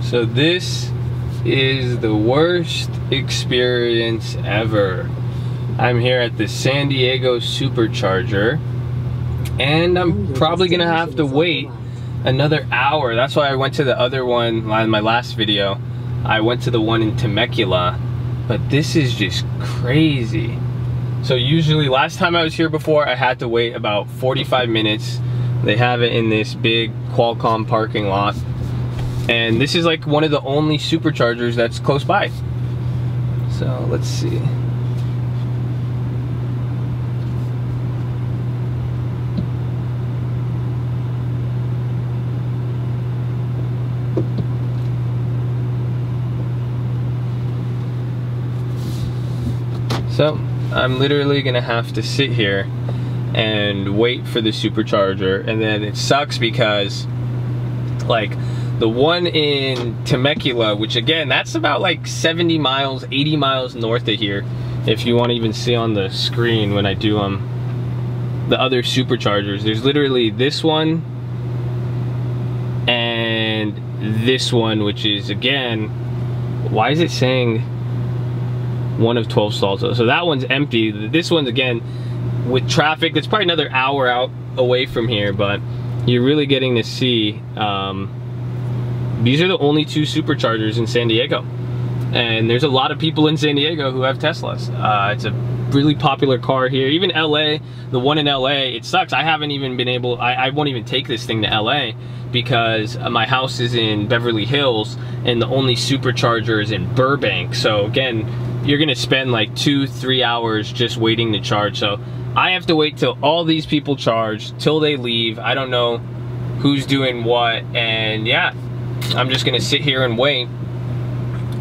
So this is the worst experience ever. I'm here at the San Diego Supercharger, and I'm probably gonna have to wait another hour. That's why I went to the other one in my last video. I went to the one in Temecula, but this is just crazy. So usually, last time I was here before, I had to wait about 45 minutes. They have it in this big Qualcomm parking lot. And this is like one of the only Superchargers that's close by. So let's see. So I'm literally gonna have to sit here and wait for the Supercharger, and then it sucks because like the one in Temecula, which again, that's about like 70 miles, 80 miles north of here, if you want to even see on the screen when I do the other Superchargers. There's literally this one and this one, which is, again, why is it saying one of 12 stalls? So that one's empty. This one's, again, with traffic, it's probably another hour out away from here, but you're really getting to see these are the only two Superchargers in San Diego, and there's a lot of people in San Diego who have Teslas. It's a really popular car here. Even LA, the one in LA, it sucks. I haven't even been able, I won't even take this thing to LA because my house is in Beverly Hills and the only Supercharger is in Burbank. So again, you're gonna spend like 2-3 hours just waiting to charge. So I have to wait till all these people charge, till they leave. I don't know who's doing what, and yeah, I'm just gonna sit here and wait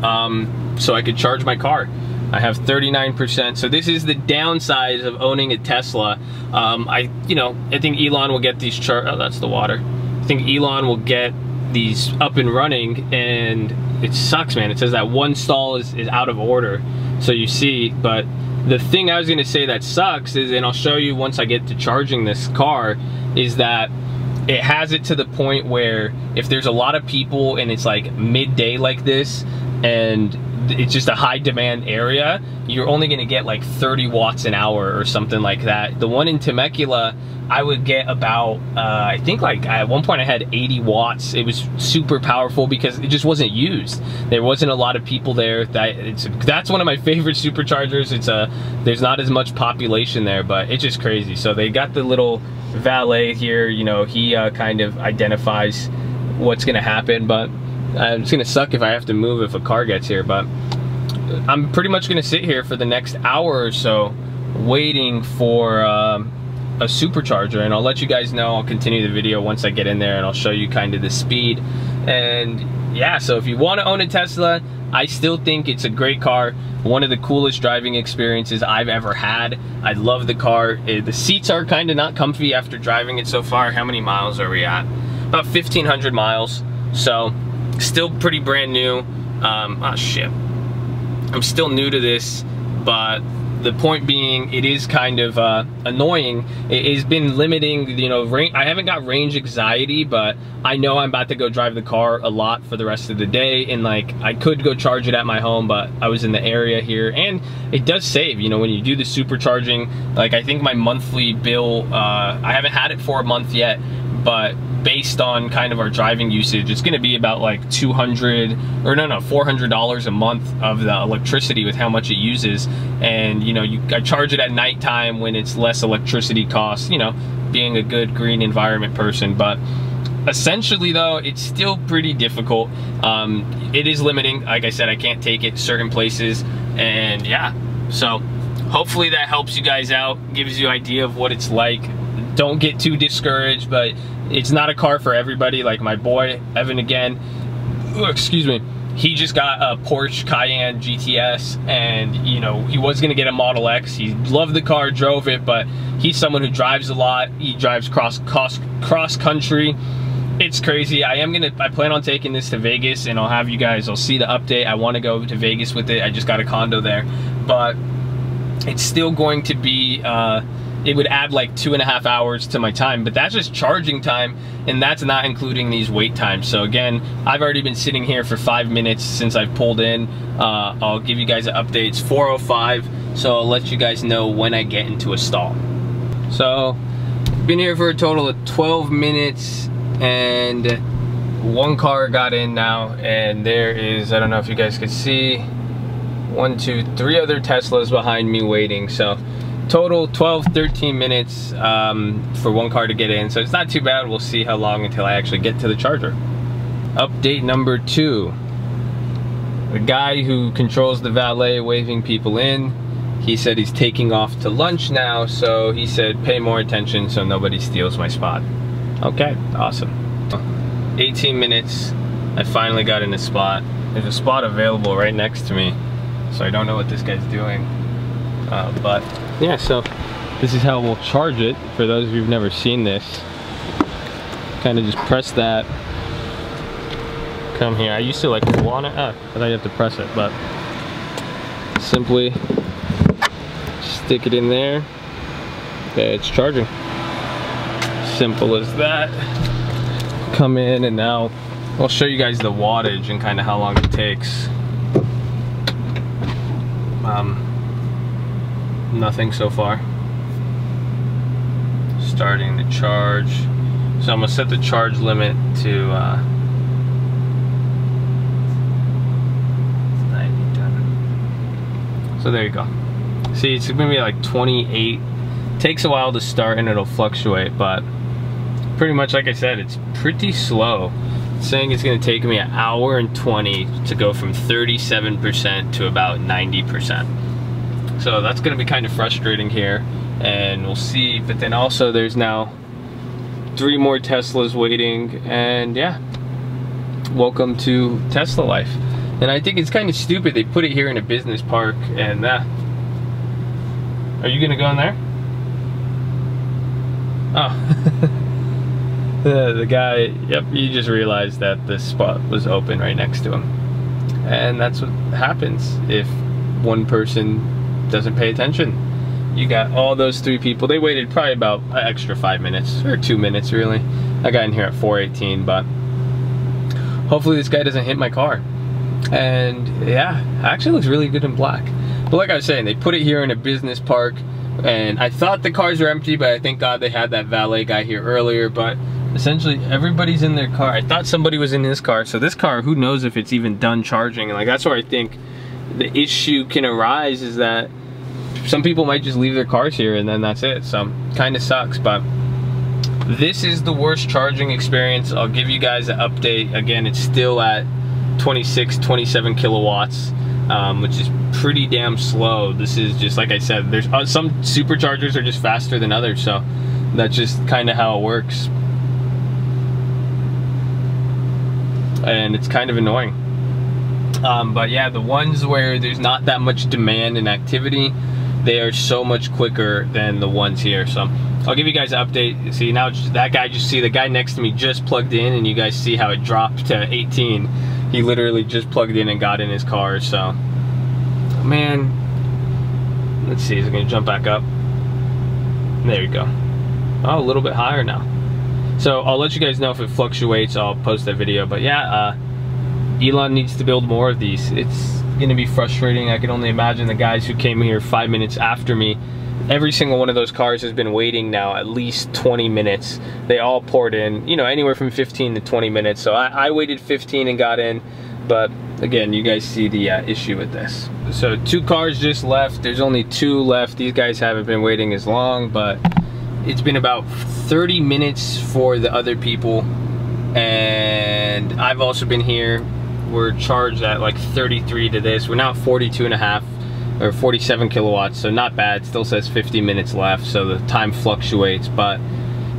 so I could charge my car. I have 39%, so this is the downside of owning a Tesla. I think Elon will get these oh, that's the water. I think Elon will get these up and running, and it sucks, man. It says that one stall is out of order, so you see. But the thing I was gonna say that sucks is, and I'll show you once I get to charging this car, is that it has it to the point where if there's a lot of people and it's like midday like this and it's just a high demand area, you're only gonna get like 30 watts an hour or something like that. The one in Temecula, I would get about, I think like at one point I had 80 watts. It was super powerful because it just wasn't used. There wasn't a lot of people there. That's one of my favorite Superchargers. There's not as much population there, but it's just crazy. So they got the little valet here, he kind of identifies what's gonna happen, but it's gonna suck if I have to move if a car gets here. But I'm pretty much gonna sit here for the next hour or so waiting for a Supercharger, and I'll let you guys know. I'll continue the video once I get in there and I'll show you kind of the speed. And yeah, so if you want to own a Tesla, I still think it's a great car. One of the coolest driving experiences I've ever had. I love the car. The seats are kind of not comfy after driving it so far. How many miles are we at? About 1,500 miles. So still pretty brand new. Oh shit. I'm still new to this, but the point being, it is kind of annoying. It has been limiting, I haven't got range anxiety, but I know I'm about to go drive the car a lot for the rest of the day, and like I could go charge it at my home, but I was in the area here, and it does save, when you do the supercharging. Like I think my monthly bill, I haven't had it for a month yet, but based on kind of our driving usage, it's gonna be about like $400 a month of the electricity with how much it uses. And I charge it at nighttime when it's less electricity costs, being a good green environment person. But essentially though, it's still pretty difficult. It is limiting. Like I said, I can't take it certain places, and yeah, so hopefully that helps you guys out, gives you an idea of what it's like. Don't get too discouraged, but it's not a car for everybody. Like my boy Evan, again, excuse me, he just got a Porsche Cayenne GTS, and he was gonna get a Model X. He loved the car, drove it, but he's someone who drives a lot. He drives cross country. It's crazy. I plan on taking this to Vegas, and I'll see the update. I want to go to Vegas with it. I just got a condo there, but it's still going to be it would add like 2.5 hours to my time, but that's just charging time, and that's not including these wait times. So again, I've already been sitting here for 5 minutes since I've pulled in. I'll give you guys an update. It's 4:05, so I'll let you guys know when I get into a stall. So, been here for a total of 12 minutes, and one car got in now, and there is, I don't know if you guys could see, 1, 2, 3 other Teslas behind me waiting. So total 12-13 minutes for one car to get in, so it's not too bad. We'll see how long until I actually get to the charger. Update number 2. The guy who controls the valet waving people in, he said he's taking off to lunch now, so he said pay more attention so nobody steals my spot. Okay, awesome. 18 minutes, I finally got in a spot. There's a spot available right next to me, so I don't know what this guy's doing. But yeah, so this is how we'll charge it. For those of you who've never seen this, kind of just press that, come here. I used to like pull on it, I thought you have to press it, but simply stick it in there. Okay, it's charging. Simple as that. Come in, and now I'll show you guys the wattage and kind of how long it takes. Nothing so far. Starting the charge. So I'm gonna set the charge limit to 90. So there you go. See, it's gonna be like 28. Takes a while to start and it'll fluctuate, but pretty much like I said, it's pretty slow. It's saying it's gonna take me 1 hour and 20 to go from 37% to about 90%. So that's gonna be kind of frustrating here, and we'll see. But then also there's now 3 more Teslas waiting, and yeah, welcome to Tesla life. And I think it's kind of stupid they put it here in a business park, and are you gonna go in there? Oh. The guy, yep, he just realized that the spot was open right next to him. And that's what happens if one person doesn't pay attention. You got all those 3 people. They waited probably about an extra 5 minutes, or 2 minutes really. I got in here at 4:18, but hopefully this guy doesn't hit my car. And yeah, it actually looks really good in black. But like I was saying, they put it here in a business park, and I thought the cars were empty, but I thank God they had that valet guy here earlier. But essentially everybody's in their car. I thought somebody was in his car, so this car, who knows if it's even done charging. And like, that's where I think the issue can arise, is that some people might just leave their cars here and then that's it. So kind of sucks, but this is the worst charging experience. I'll give you guys an update. Again, it's still at 26-27 kilowatts, which is pretty damn slow. This is just, like I said, there's some superchargers are just faster than others, so that's just kind of how it works. And it's kind of annoying. But yeah, the ones where there's not that much demand and activity, they are so much quicker than the ones here. So I'll give you guys an update. See, now that guy, just see the guy next to me just plugged in, and you guys see how it dropped to 18. He literally just plugged in and got in his car. So man, let's see, is it gonna jump back up? There you go. Oh, a little bit higher now. So I'll let you guys know if it fluctuates. I'll post that video. But yeah, Elon needs to build more of these. It's gonna be frustrating. I can only imagine the guys who came here 5 minutes after me. Every single one of those cars has been waiting now at least 20 minutes. They all poured in, you know, anywhere from 15 to 20 minutes. So I waited 15 and got in. But again, you guys see the issue with this. So 2 cars just left. There's only 2 left. These guys haven't been waiting as long, but it's been about 30 minutes for the other people. And I've also been here. We're charged at like 33 to this. We're now at 42.5 or 47 kilowatts, so not bad. Still says 50 minutes left, so the time fluctuates. But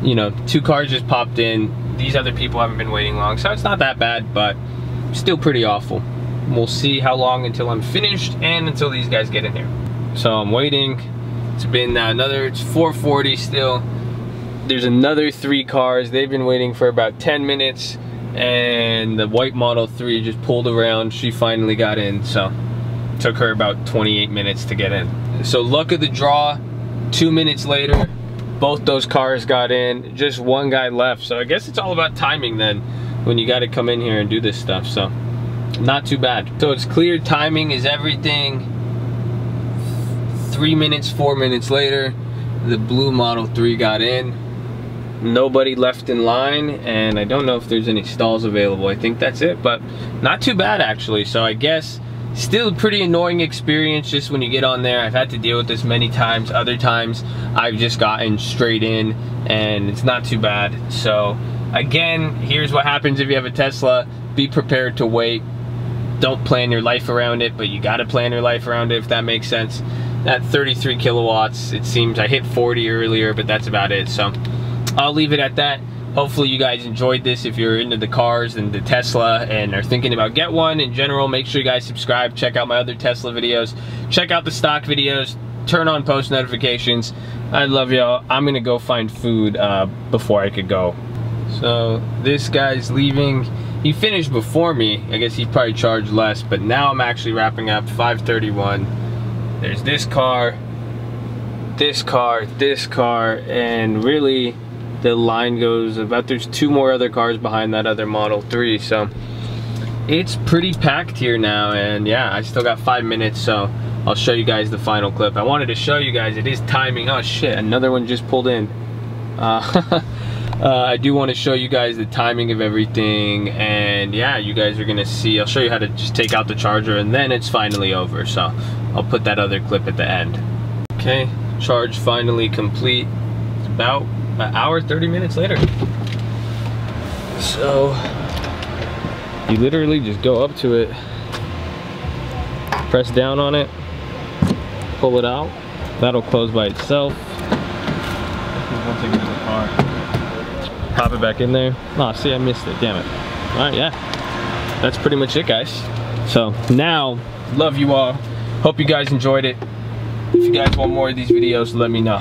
you know, 2 cars just popped in. These other people haven't been waiting long, so it's not that bad, but still pretty awful. We'll see how long until I'm finished and until these guys get in here. So I'm waiting. It's been it's 4:40 still. There's another 3 cars. They've been waiting for about 10 minutes. And the white Model 3 just pulled around. She finally got in, so it took her about 28 minutes to get in. So luck of the draw, 2 minutes later, both those cars got in, just one guy left. So I guess it's all about timing then, when you got to come in here and do this stuff. So not too bad. So it's clear, timing is everything. 3 minutes, 4 minutes later, the blue Model 3 got in. Nobody left in line, and I don't know if there's any stalls available. I think that's it, but not too bad actually. So I guess still a pretty annoying experience just when you get on there. I've had to deal with this many times. Other times I've just gotten straight in and it's not too bad. So again, here's what happens if you have a Tesla. Be prepared to wait. Don't plan your life around it, but you gotta plan your life around it, if that makes sense. At 33 kilowatts, it seems. I hit 40 earlier, but that's about it. So I'll leave it at that. Hopefully you guys enjoyed this. If you're into the cars and the Tesla and are thinking about get one in general, make sure you guys subscribe. Check out my other Tesla videos. Check out the stock videos. Turn on post notifications. I love y'all. I'm gonna go find food before I could go. So this guy's leaving. He finished before me. I guess he probably charged less, but now I'm actually wrapping up. 5:31. There's this car, this car, this car, and really the line goes about, there's 2 more other cars behind that other Model 3, so it's pretty packed here now. And yeah, I still got 5 minutes, so I'll show you guys the final clip. I wanted to show you guys, it is timing. Oh shit, another one just pulled in. I do want to show you guys the timing of everything, and yeah, you guys are gonna see. I'll show you how to just take out the charger, and then it's finally over. So I'll put that other clip at the end. Okay, charge finally complete. It's about an hour, 30 minutes later. So you literally just go up to it, press down on it, pull it out. That'll close by itself. Once I get in the car, pop it back in there. Oh, see, I missed it, damn it. All right, yeah, that's pretty much it, guys. So now, love you all. Hope you guys enjoyed it. If you guys want more of these videos, let me know.